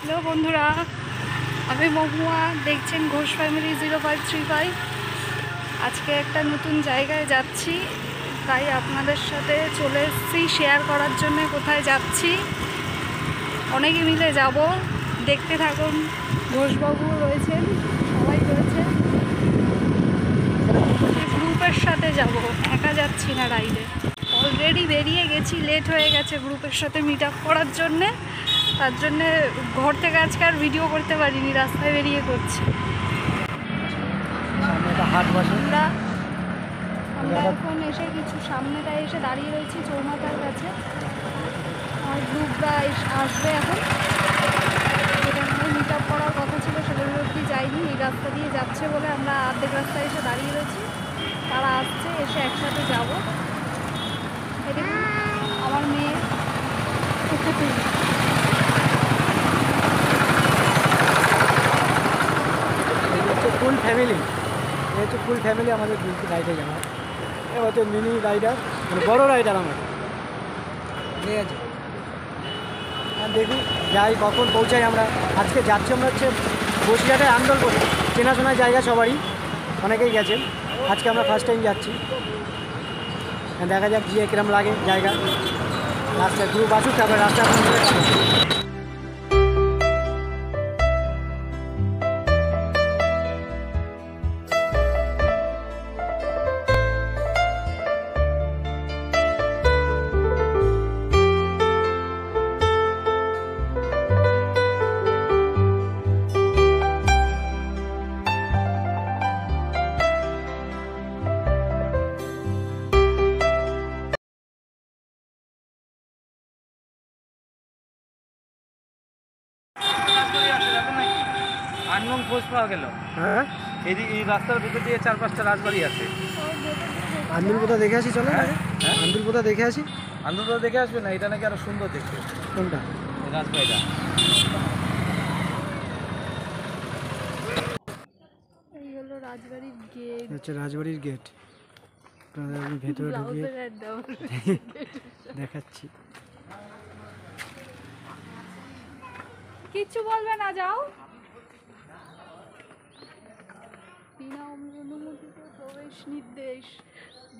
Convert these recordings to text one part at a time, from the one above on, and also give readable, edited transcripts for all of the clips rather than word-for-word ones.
Hello বন্ধুরা, আমি মহুয়া, দেখছেন ঘোষ ফ্যামিলি 0535। আজকে একটা নতুন জায়গায় যাচ্ছি, তাই আপনাদের সাথে চলে এসেছি শেয়ার করার জন্য কোথায় যাচ্ছি। অনেকে মিলে যাব, দেখতে থাকুন। ঘোষবাবু রয়েছেন, সবাই রয়েছে। গ্রুপের সাথে যাব, একা যাচ্ছি না রাইডে। অলরেডি বেরিয়ে গেছি, লেট হয়ে গেছে গ্রুপের সাথে মিট আপ করার জন্যে। তার জন্যে ঘর থেকে আজকে আর ভিডিও করতে পারিনি, রাস্তায় বেরিয়ে করছি। আমরা এখন এসে কিছু সামনেটা এসে দাঁড়িয়ে রয়েছি চৌমাথার কাছে। আর গ্রুপরা আসবে এখন, যেখানে মিট আপ করার কথা ছিল সেগুলো অবধি যাইনি। এই রাস্তা দিয়ে যাচ্ছে বলে আমরা অর্ধেক রাস্তায় এসে দাঁড়িয়ে রয়েছি। তারা আসছে, এসে একসাথে যাব। এটা আমার মেয়ে ফুল ফ্যামিলি, এই হচ্ছে ফুল ফ্যামিলি আমাদের রাইডে যাওয়া। এ হচ্ছে মিনি রাইডার, মানে বড়ো রাইডার আমাদের, ঠিক আছে। আর দেখি যাই কখন পৌঁছাই আমরা। আজকে যাচ্ছি আমরা হচ্ছে বসিরহাটের আন্দোলন, চেনাশোনা জায়গা সবারই, অনেকেই গেছেন। আজকে আমরা ফার্স্ট টাইম যাচ্ছি, দেখা যাক গিয়ে কিরম লাগে জায়গা। রাস্তায় গ্রুপ আসুক, তারপরে রাস্তা আননোন খোঁজ পাওয়া গেল। হ্যাঁ, এই রাস্তার ভিতর দিয়ে 4-5টা রাজবাড়ি আছে। আন্দুলপোতা দেখে আসি, চলো। হ্যাঁ, আন্দুলপোতা দেখে আসি। আন্দোলন দেখে আসবে না, এটা নাকি আরো সুন্দর দেখতে। কোনটা? রাজবাড়িটা। এই হলো রাজবাড়ির গেট। হচ্ছে রাজবাড়ির গেট। আমি ভেতরে ঢুকিয়ে দেখাচ্ছি। কিচ্ছু বলবে না, যাও। বিনা অনুমতিতে প্রবেশ নির্দেশ,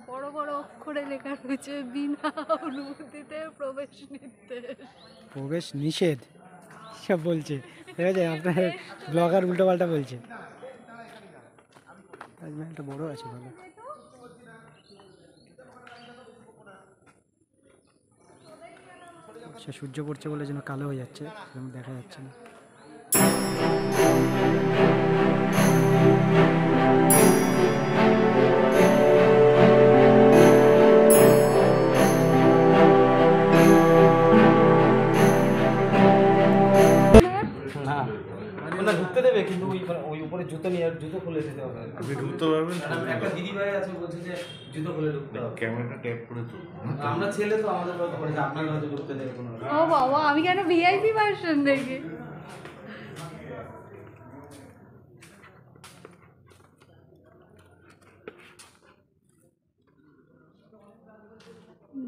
বড় বড় অক্ষরে লেখা রয়েছে, বিনা অনুমতিতে প্রবেশ নির্দেশ। প্রবেশ নিষেধ সব বলছে, ঠিক আছে। আপনার ব্লগার উল্টোপাল্টা বলছে। তাজমহলটা বড় আছে, ভালো। আচ্ছা, সূর্য পড়ছে বলে যেন কালো হয়ে যাচ্ছে, সেরকম দেখা যাচ্ছে না। ঢুকতে দেবে, কিন্তু ওই উপরে জুতো নিয়ে জুতো খুলে দিতে হবে। আপনি ঢুকতে পারবেন? একটা দিদি ভাই আছে, বলছে যে জুতো খুলে ঢুকতে হবে। ক্যামেরাটা ট্যাপ করে তো আমরা ছেলে তো, আমাদের ধরে যে আপনার হয়তো ঢুকতে দেবে কোনো। ও বাবা, আমি কেন ভিআইপি ভার্সন দেখি।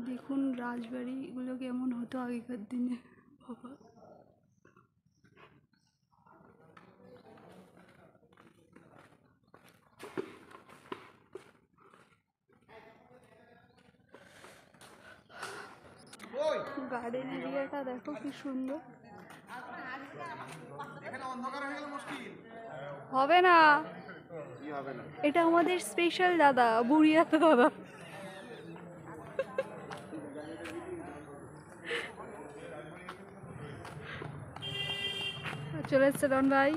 দেখুন রাজবাড়িগুলো কেমন হতো আগেকার দিনে, বাবা। গার্ডেন এরিয়াটা দেখো কি সুন্দর। হবে না, এটা আমাদের স্পেশাল দাদা, বুড়িয়া দাদা। চলে এসছে রন ভাই।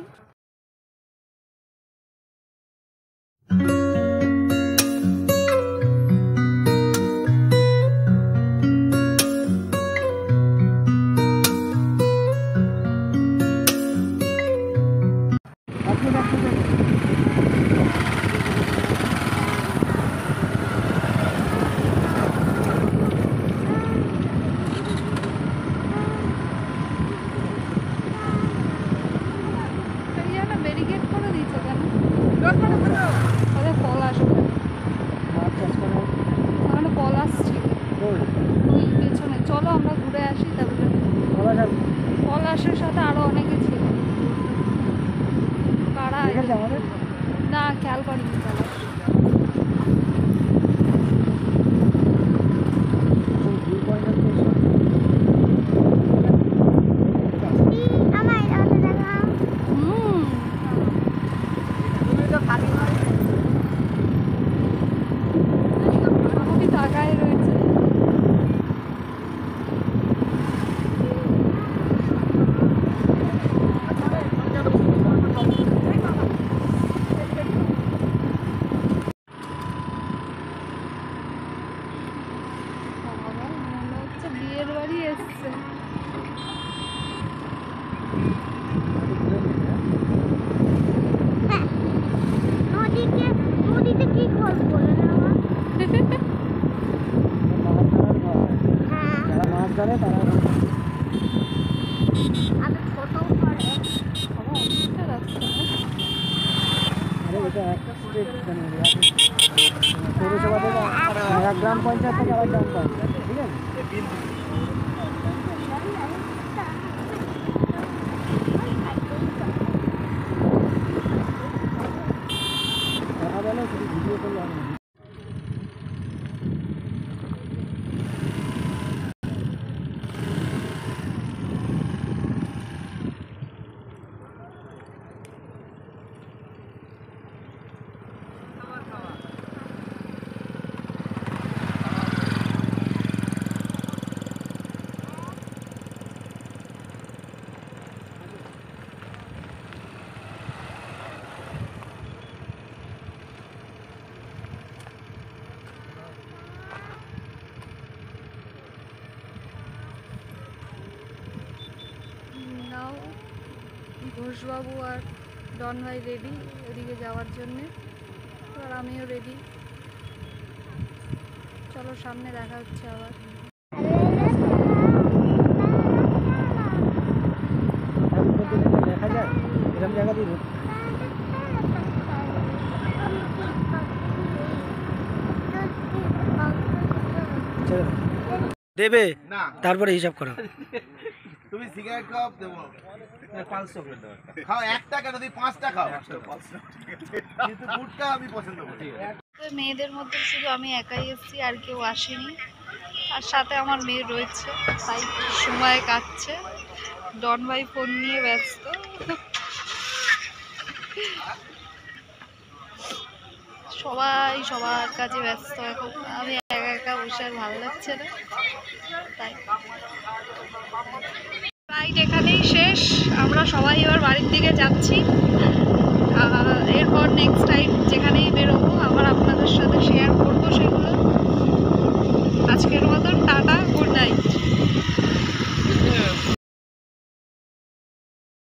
খেয়াল করিনি তাহলে। ভিউ পয়েন্ট হচ্ছে এসব। হুম, মোটামুটি টাকায় রয়েছে। বাবা, মনে হচ্ছে বিয়ের বাড়ি এসছে। নদীতে কি করবো বলে না আমার? হ্যাঁ, যারা মাছ ধরে তারা আমি ছোটও করে। বাবা, অনেকটা রাস্তা। আরে এটা একটা স্টেট মানে পৌরসভা থেকে এক গ্রাম পঞ্চায়েত থেকে আবার গ্রাম পঞ্চায়েত, ঠিক আছে? দেখা গেলে শুধু ভিডিও করলে হবে না। নাও ঘোষবাবু আর ডন ভাই রেডি ওদিকে যাওয়ার জন্যে, এবার আমিও রেডি। চলো সামনে দেখা হচ্ছে আবার। দেখা যায় এরকম জায়গা দিয়ে দেবে, না তারপরে হিসাব করো। তুমি সিগারেট খাও দেবো 500 করে দেবো খাও, একটা কেন তুমি 5টা খাও, কিন্তু গুটকা আমি পছন্দ করি। মেয়েদের মধ্যে শুধু আমি একাই এসেছি, আর কেউ আসেনি। আর সাথে আমার মেয়ে রয়েছে, তাই সময় কাটছে। ডন ভাই ফোন নিয়ে ব্যস্ত। সবাই সবার কাছে ব্যস্ত এখন। আমি একা একা বসে আর ভালো লাগছে না, তাই রাইড এখানেই শেষ। আমরা সবাই এবার বাড়ির দিকে যাচ্ছি।